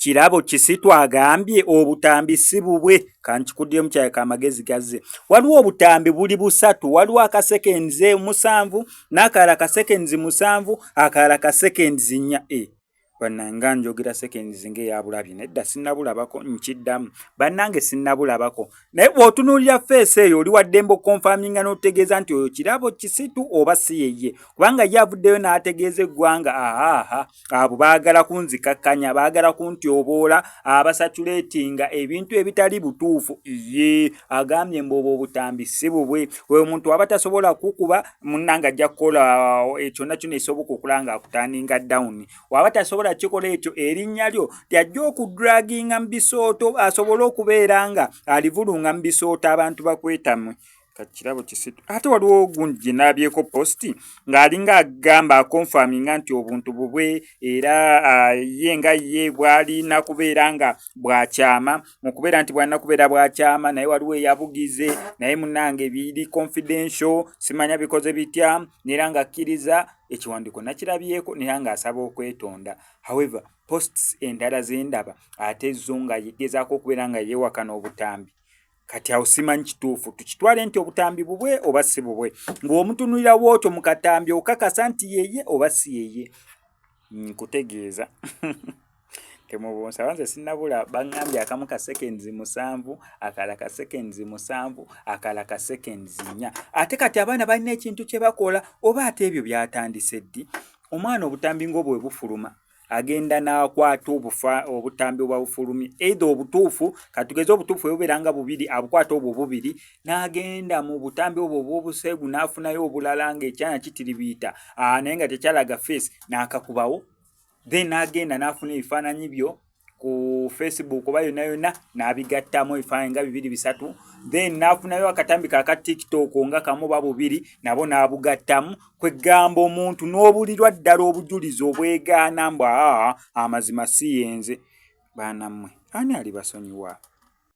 kirabo kisitu agambye obutambi si bubwe kankikudde mu kyaka amagezi gazze waliwo obutambi buli busatu waliwo akasekenzi 7 n'akalala kasekenzi 7 akalala kasekenzi 4 bannanga njogera seconds ng'eyabulabi nedda sinnabulabako nkiddamu bannange sinnabulabako naye bw'otunuulira feesi eyo oli waddembo konfaminga n'otegeeza nti oyo kirabo kisitu oba si yeye kubanga ye avuddeyo n'ategeeza eggwanga abo baagala kunzikakkanya baagala kuntyoboola abasatuleetinga ebintu ebitali butuufu ye agambye mbooba obutambi si bubwe oyo muntu waba tasobola kukuba munnanga ajja kukola kyonna kyonna ekisoboka okulanga akutandinga down waba tasobola kikola ekyo erinnya lyo tyajja okudraginga mu bisooto asobole okubeera nga alivulunga mu bisooto abantu bakwetamwe kakirabo kisitu ate waliwo gundi gyenabyeko posti ng'alinga agamba akonfaminga nti obuntu bubwe era ye nga ye bwalina kubeera nga bwakyama mu kubeera nti bwalina kubeera bwakyama naye waliwo eyabugize naye munnange biri confidential simanya bikoze bitya nera nga akkiriza ekiwandiiko nakirabyeko nera ng'asaba okwetonda however posts endala z'endaba ate zo nga yegezaako okubeera nga yeewakana obutambi kati awo simanyi kituufu tukitwale nti obutambi bubwe oba si bubwe ng'omutunulira wootyo mu katambi okakasa nti yeye oba si yeye nkutegeeza temubonsa banze sinnabula baŋŋambye akamu ka seconds 7 akalala ka seconds 7 akalala ka seconds 4 ate kati abaana balina ekintu kye bakola oba ate ebyo byatandise ddi omwana obutambi ng'obwe bufuluma agenda n'akwata obutambi obwa bufulumi either obutuufu katugeze obutuufu obubeeranga bubiri abukwata obwo bubiri n'agenda mu butambi obwo obw'obuseegu n'afunayo obulala ng'ekyana kitiribiita naye nga tekyalaga face n'akakubawo then n'agenda n'afuna ebifaananyi byo ku Facebook oba yonna yonna n'abigattamu ebifaananyi nga 2-3 then n'afunayo akatambi ka TikTok nga kamu ba bubiri nabo n'abugattamu kwegamba omuntu n'obulirwa ddala obujulizi obwegaana mbwa amazima si yenze baana mmwe ani ali basonyiwa